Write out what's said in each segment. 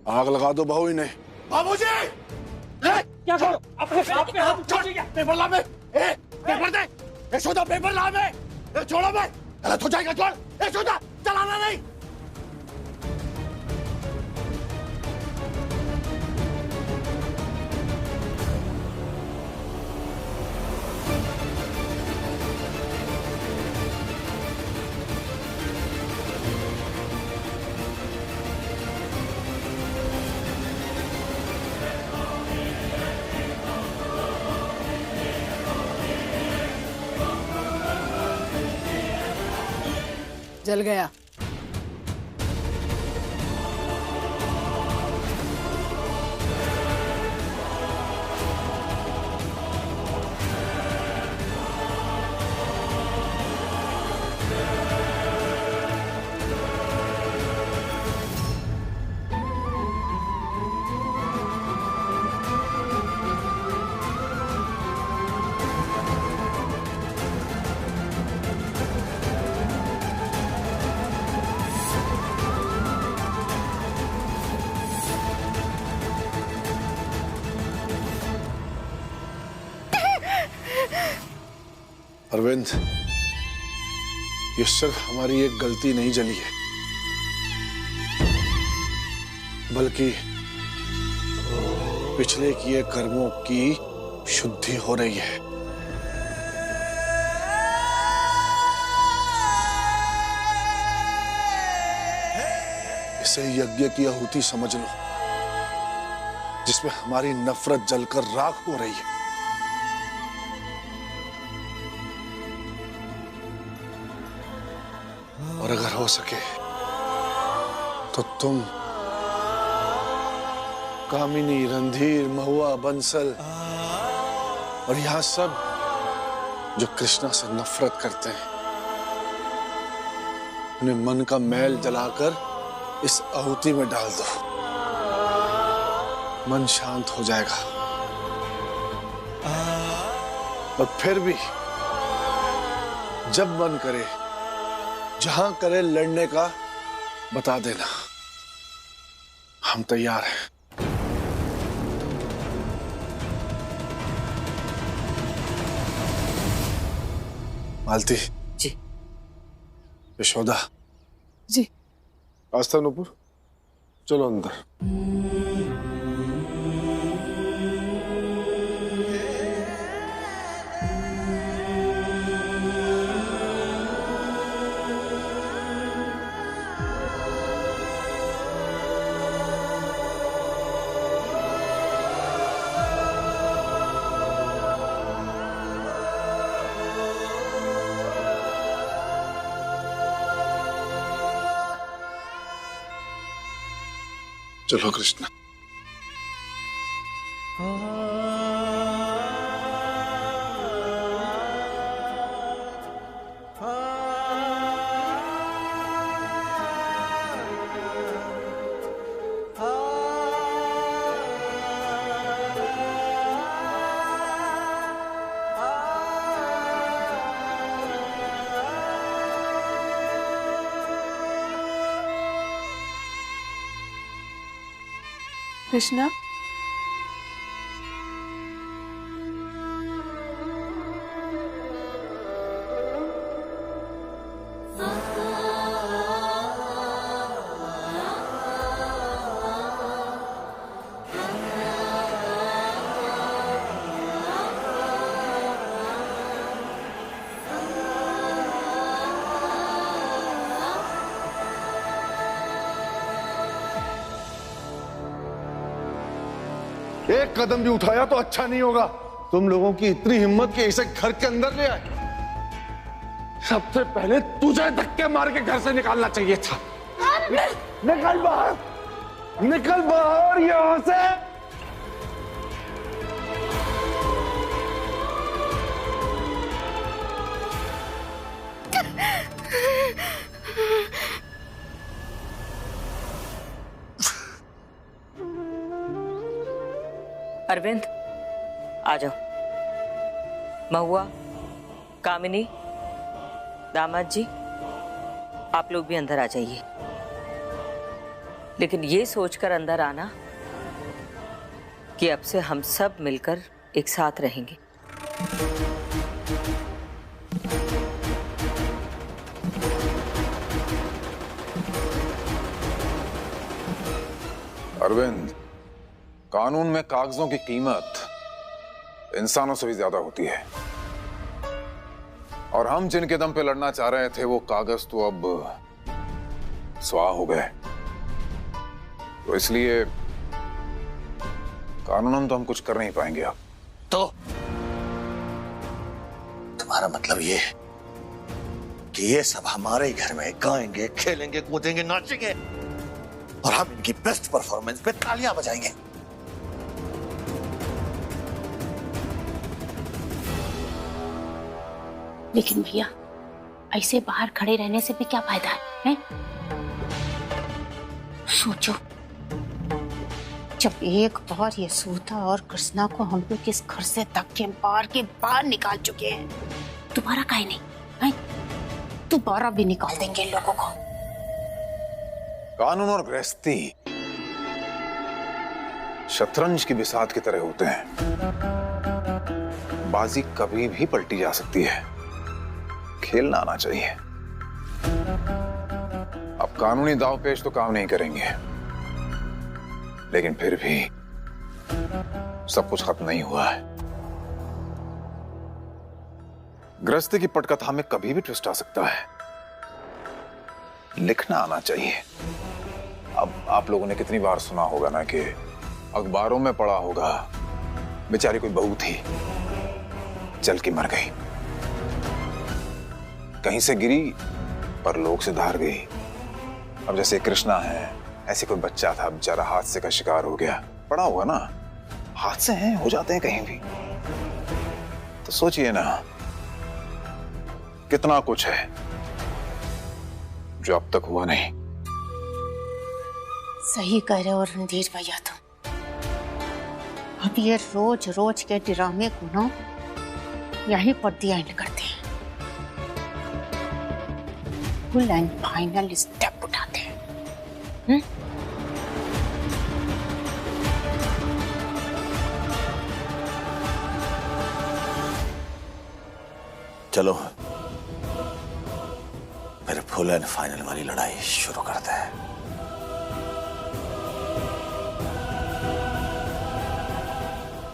आग लगा दो बहू इन्हें। बाबूजी! क्या करो? अपने आप पे हाथ उठाइए क्या? पेपर ला में। पेपर दे। यशोदा पेपर ला में। छोड़ो मैं। गलत हो जाएगा, छोड़। यशोदा चलाना नहीं। जल गया। अरविंद, ये सिर्फ हमारी एक गलती नहीं जली है, बल्कि पिछले किए कर्मों की शुद्धि हो रही है। इसे यज्ञ की आहुति समझ लो, जिसमें हमारी नफरत जलकर राख हो रही है। और अगर हो सके तो तुम, कामिनी, रणधीर, महुआ, बंसल और यहां सब जो कृष्णा से नफरत करते हैं, उन्हें मन का मैल जलाकर इस आहुति में डाल दो। मन शांत हो जाएगा। और फिर भी जब मन करे, जहां करे लड़ने का, बता देना, हम तैयार हैं। मालती जी। यशोदा जी। आस्था, नूपुर, चलो अंदर। चलो कृष्णा। कृष्णा, एक कदम भी उठाया तो अच्छा नहीं होगा। तुम लोगों की इतनी हिम्मत कि इसे घर के अंदर ले आए। सबसे पहले तुझे धक्के मार के घर से निकालना चाहिए था। निकल बाहर, निकल बाहर यहां से। अरविंद, आ जाओ। महुआ, कामिनी, दामाद जी, आप लोग भी अंदर आ जाइए। लेकिन ये सोचकर अंदर आना कि अब से हम सब मिलकर एक साथ रहेंगे। अरविंद, कानून में कागजों की कीमत इंसानों से भी ज्यादा होती है, और हम जिनके दम पे लड़ना चाह रहे थे वो कागज तो अब स्वाह हो गए। तो इसलिए कानूनन तो हम कुछ कर नहीं पाएंगे अब। तो तुम्हारा मतलब ये कि ये सब हमारे ही घर में गाएंगे, खेलेंगे, कूदेंगे, नाचेंगे और हम इनकी बेस्ट परफॉर्मेंस पे तालियां बजाएंगे। लेकिन भैया, ऐसे बाहर खड़े रहने से भी क्या फायदा है? सोचो, जब एक बार ये सूता और कृष्णा को हम लोग इस घर से धक्के मार के बाहर निकाल चुके हैं, दोबारा काहे नहीं है? दोबारा भी निकाल देंगे इन लोगों को। कानून और गृहस्थी शतरंज की बिसात की तरह होते हैं, बाजी कभी भी पलटी जा सकती है। खेलना आना चाहिए। अब कानूनी दांवपेच तो काम नहीं करेंगे, लेकिन फिर भी सब कुछ खत्म नहीं हुआ है। गृहस्थी की पटकथा में कभी भी ट्विस्ट आ सकता है। लिखना आना चाहिए। अब आप लोगों ने कितनी बार सुना होगा ना कि अखबारों में पढ़ा होगा बेचारी कोई बहू थी, जल के मर गई, कहीं से गिरी पर लोग से धार गई। अब जैसे कृष्णा है, ऐसे कोई बच्चा था बेचारा हादसे का शिकार हो गया। पढ़ा होगा ना, हादसे हैं, हो जाते हैं कहीं भी। तो सोचिए ना, कितना कुछ है जो अब तक हुआ नहीं। सही कह रहे हो रणधीर भैया, तुम अब ये रोज रोज के ड्रामे को ना यही पर दी एंड करते हैं, फुल एंड फाइनल स्टेप उठाते हैं। चलो फिर फुल एंड फाइनल वाली लड़ाई शुरू करते हैं।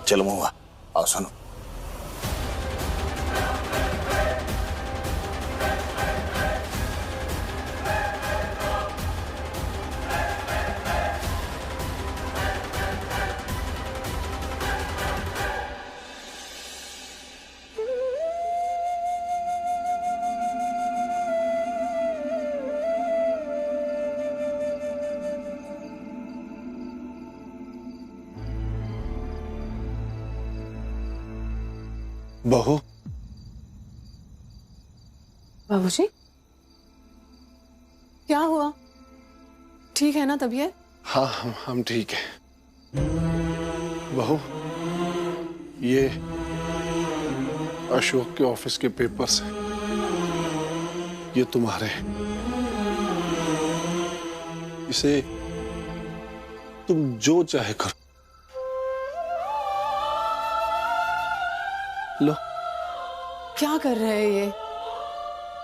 चलो महुआ, आओ सुनो। बहू, बाबूजी, क्या हुआ? ठीक है ना तबीयत? हाँ, हम ठीक है। बहू, ये अशोक के ऑफिस के पेपर्स हैं, ये तुम्हारे। इसे तुम जो चाहे करो। लो। क्या कर रहे हैं ये?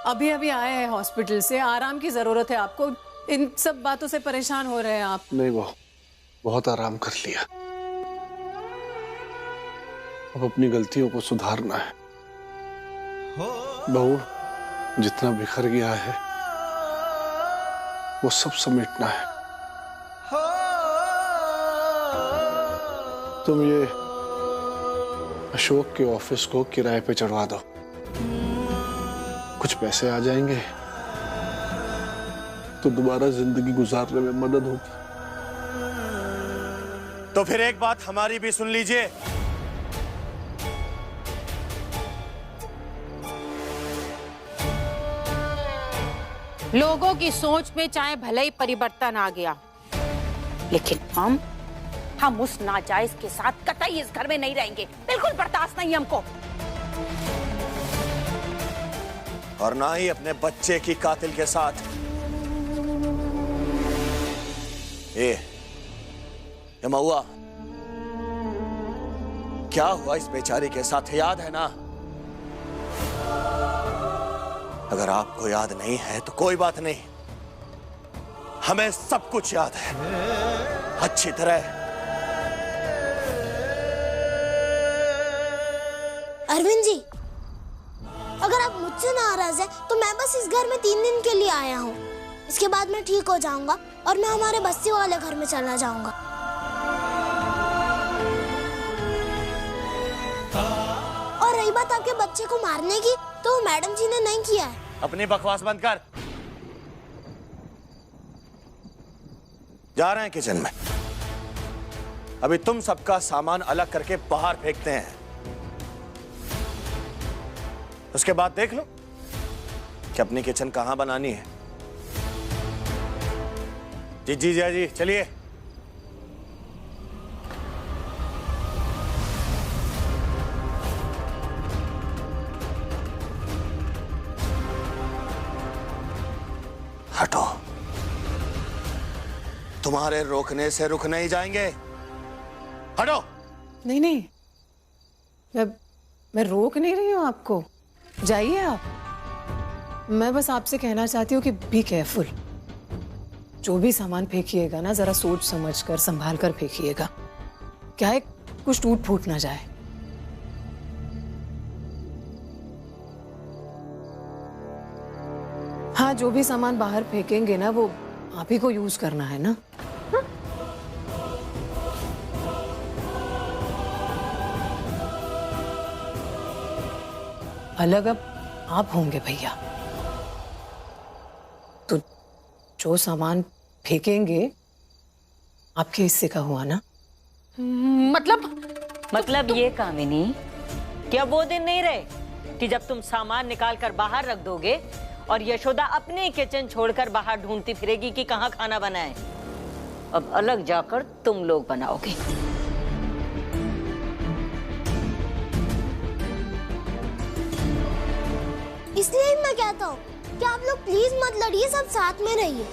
अभी अभी आए हैं हॉस्पिटल से, आराम की जरूरत है आपको, इन सब बातों से परेशान हो रहे हैं आप। नहीं बहू, बहुत आराम कर लिया, अब अपनी गलतियों को सुधारना है। बहू, जितना बिखर गया है वो सब समेटना है। तुम ये अशोक के ऑफिस को किराए पे चढ़वा दो, कुछ पैसे आ जाएंगे तो दोबारा जिंदगी गुजारने में मदद होगी। तो फिर एक बात हमारी भी सुन लीजिए। लोगों की सोच में चाहे भले ही परिवर्तन आ गया, लेकिन हम उस नाजायज के साथ कतई इस घर में नहीं रहेंगे। बिल्कुल बर्दाश्त नहीं हमको। और ना ही अपने बच्चे की कातिल के साथ। ये महुआ, क्या हुआ इस बेचारी के साथ याद है ना? अगर आपको याद नहीं है तो कोई बात नहीं, हमें सब कुछ याद है अच्छी तरह। अरविंद जी, अगर आप मुझसे नाराज हैं तो मैं बस इस घर में 3 दिन के लिए आया हूँ। इसके बाद मैं ठीक हो जाऊंगा और मैं हमारे बस्ती वाले घर में चला जाऊंगा। और रही बात आपके बच्चे को मारने की, तो मैडम जी ने नहीं किया है। अपनी बकवास बंद कर। जा रहे हैं किचन में। अभी तुम सबका सामान अलग करके बाहर फेंकते हैं, उसके बाद देख लो कि अपनी किचन कहां बनानी है। जी जी जय जी, चलिए। हटो, तुम्हारे रोकने से रुक नहीं जाएंगे। हटो। नहीं नहीं, मैं रोक नहीं रही हूँ आपको, जाइए आप। मैं बस आपसे कहना चाहती हूँ कि बी केयरफुल। जो भी सामान फेंकिएगा ना, जरा सोच समझ कर संभाल कर फेंकिएगा। क्या है, कुछ टूट फूट ना जाए। हाँ, जो भी सामान बाहर फेंकेंगे ना, वो आप ही को यूज करना है ना। अलग अब आप होंगे भैया, तो जो सामान फेंकेंगे आपके हिस्से का हुआ ना। मतलब ये कामिनी, क्या वो दिन नहीं रहे कि जब तुम सामान निकाल कर बाहर रख दोगे और यशोदा अपने किचन छोड़कर बाहर ढूंढती फिरेगी कि कहाँ खाना बनाए? अब अलग जाकर तुम लोग बनाओगे। इसलिए मैं कहता हूँ कि आप लोग प्लीज मत लड़िए, सब साथ में रहिए।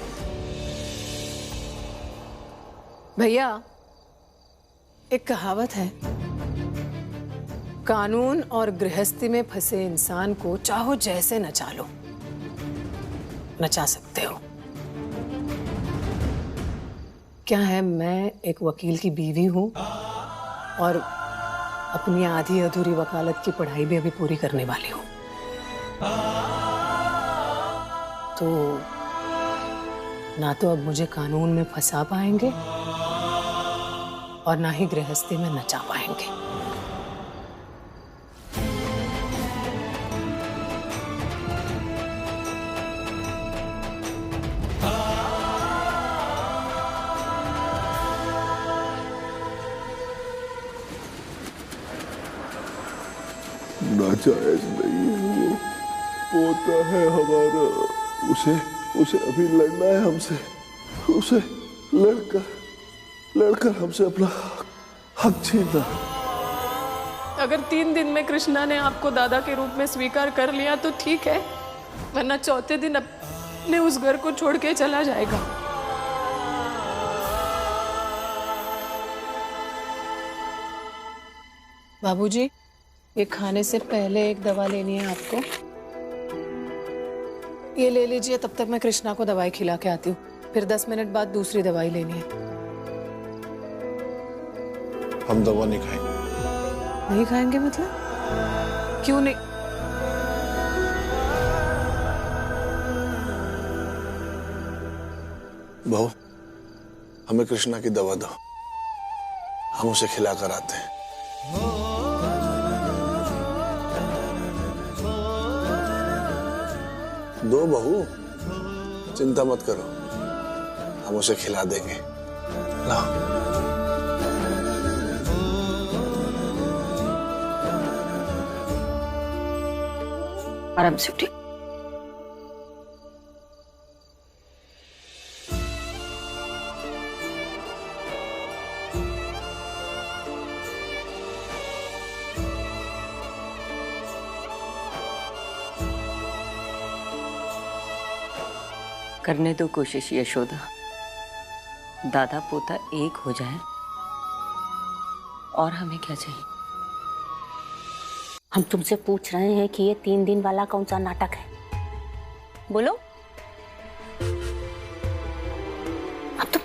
भैया, एक कहावत है, कानून और गृहस्थी में फंसे इंसान को चाहो जैसे नचा लो, नचा सकते हो। क्या है, मैं एक वकील की बीवी हूं और अपनी आधी अधूरी वकालत की पढ़ाई भी अभी पूरी करने वाली हूं। तो ना तो अब मुझे कानून में फंसा पाएंगे और ना ही गृहस्थी में नचा पाएंगे। नाजायज नहीं है, वो पोता है हमारा। उसे अभी लड़ना है हमसे। उसे लड़कर हमसे अपना हक छीनना। अगर 3 दिन में कृष्णा ने आपको दादा के रूप में स्वीकार कर लिया तो ठीक है, वरना चौथे दिन अपने उस घर को छोड़ के चला जाएगा। बाबूजी, ये खाने से पहले एक दवा लेनी है आपको, ये ले लीजिए। तब तक मैं कृष्णा को दवाई खिला के आती हूँ, फिर 10 मिनट बाद दूसरी दवाई लेनी है। हम दवा नहीं खाएंगे। नहीं खाएंगे मतलब? क्यों नहीं? बहू, हमें कृष्णा की दवा दो, हम उसे खिला कर आते हैं। दो बहू, चिंता मत करो, हम उसे खिला देंगे। लाओ। आराम से उठिए। करने दो कोशिश यशोदा, दादा पोता एक हो जाए और हमें क्या चाहिए? हम तुमसे पूछ रहे हैं कि ये 3 दिन वाला कौन सा नाटक है? बोलो। अब तुम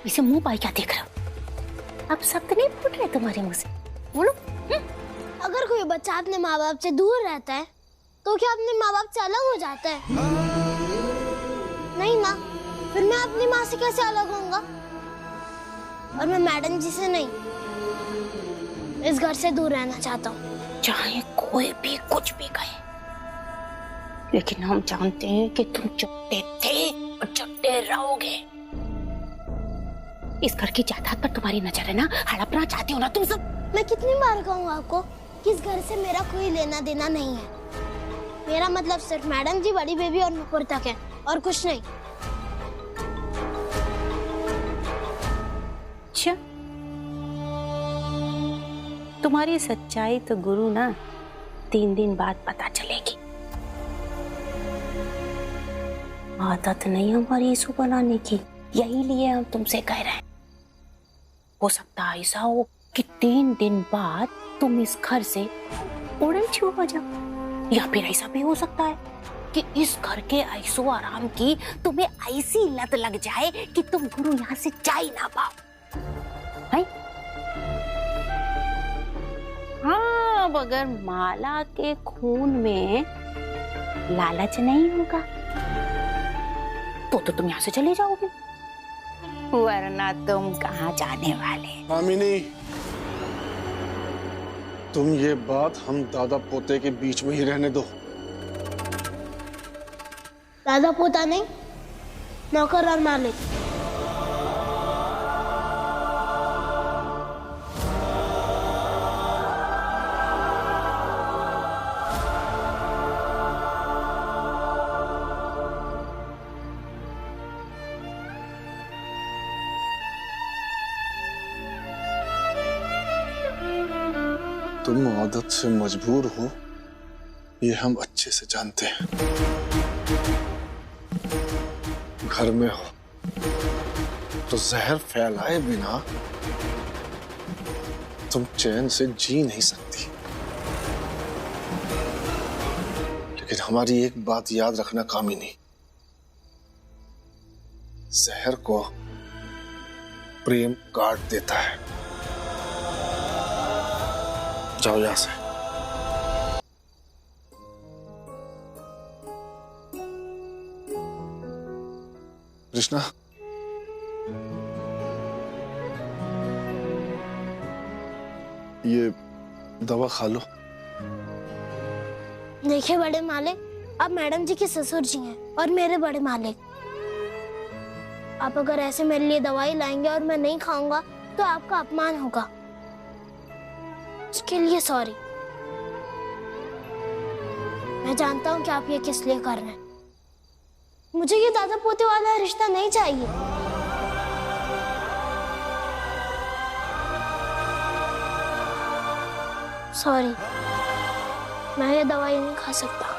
इसे मुंह पाई क्या देख रहे हो? अब शब्द नहीं फूट रहे तुम्हारे मुंह से, बोलो। अगर कोई बच्चा अपने माँ बाप से दूर रहता है तो क्या अपने माँ बाप से अलग हो जाता है? नहीं ना, फिर मैं अपनी माँ से कैसे अलग होऊंगा? और मैं मैडम जी से नहीं, इस घर से दूर रहना चाहता हूँ। चाहे कोई भी कुछ भी कहे, लेकिन हम जानते हैं कि तुम चुट्टे थे और चुट्टे रहोगे। इस घर की जायदाद पर तुम्हारी नजर है ना, हड़पना चाहती हो ना तुम सब। मैं कितनी बार कहूँ आपको कि इस घर से मेरा कोई लेना देना नहीं है। मेरा मतलब सिर्फ मैडम जी, बड़ी बेबी और नुपुर तक है, और कुछ नहीं। अच्छा, तुम्हारी सच्चाई तो गुरु ना 3 दिन बाद पता चलेगी। आदत नहीं हमारी इशू बनाने की, यही लिए हम तुमसे कह रहे हैं। हो सकता है ऐसा हो कि 3 दिन बाद तुम इस घर से उड़न छू हो जाओ, या फिर ऐसा भी हो सकता है कि इस घर के ऐशो आराम की तुम्हें ऐसी लत लग जाए कि तुम गुरु यहाँ से जा ही ना पाओ। है? हाँ, अब अगर माला के खून में लालच नहीं होगा तो तुम यहाँ से चले जाओगे, वरना तुम कहाँ जाने वाले? कामिनी, तुम ये बात हम दादा पोते के बीच में ही रहने दो। दादा पोता नहीं, नौकर और मालिक। तुम आदत से मजबूर हो, ये हम अच्छे से जानते हैं। घर में हो तो जहर फैलाए बिना तुम चैन से जी नहीं सकती। लेकिन हमारी एक बात याद रखना कामिनी, जहर को प्रेम काट देता है। जाओ यहां से। कृष्णा, ये दवा खा लो। देखिए बड़े मालिक, आप मैडम जी के ससुर जी हैं और मेरे बड़े मालिक। आप अगर ऐसे मेरे लिए दवाई लाएंगे और मैं नहीं खाऊंगा तो आपका अपमान होगा। उसके लिए सॉरी। मैं जानता हूं कि आप ये किस लिए कर रहे हैं। मुझे ये दादा पोते वाला रिश्ता नहीं चाहिए। सॉरी, मैं ये दवाई नहीं खा सकता।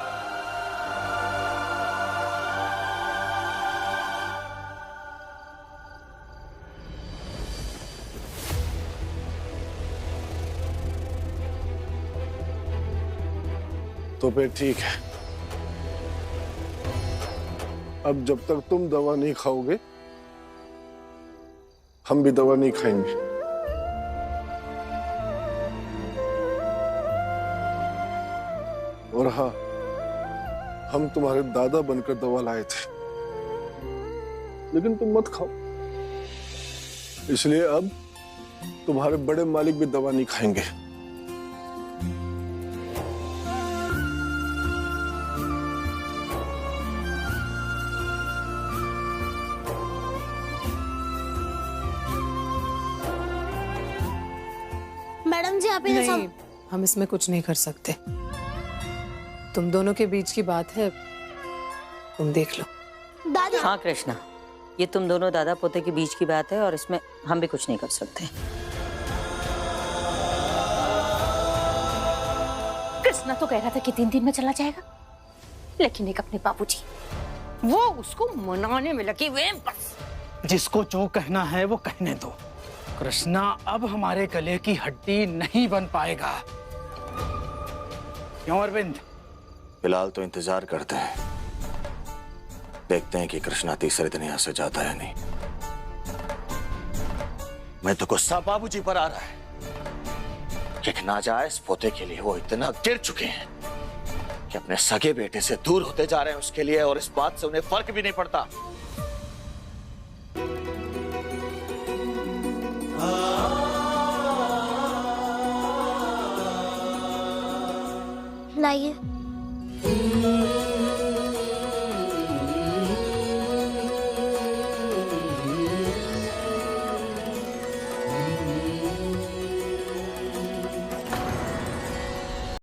तो फिर ठीक है, अब जब तक तुम दवा नहीं खाओगे हम भी दवा नहीं खाएंगे। और हाँ, हम तुम्हारे दादा बनकर दवा लाए थे, लेकिन तुम मत खाओ, इसलिए अब तुम्हारे बड़े मालिक भी दवा नहीं खाएंगे। मैडम जी, आप इन्हें नहीं, हम इसमें कुछ नहीं कर सकते। तुम दोनों के बीच की बात है, तुम देख लो। दादी, हाँ कृष्णा, ये तुम दोनों दादा पोते के बीच की बात है और इसमें हम भी कुछ नहीं कर सकते। कृष्णा तो कह रहा था कि 3 दिन में चला जाएगा, लेकिन एक अपने बाबूजी, वो उसको मनाने में लगे हुए हैं बस। जिसको जो कहना है वो कहने दो। कृष्णा अब हमारे गले की हड्डी नहीं बन पाएगा। क्यों अरविंद? फिलहाल तो इंतजार करते हैं, देखते हैं कि कृष्णा तीसरे दिन यहां से जाता है नहीं। मैं तो गुस्सा बाबूजी पर आ रहा है कि एक नाजायज पोते के लिए वो इतना गिर चुके हैं कि अपने सगे बेटे से दूर होते जा रहे हैं उसके लिए, और इस बात से उन्हें फर्क भी नहीं पड़ता। लाइए।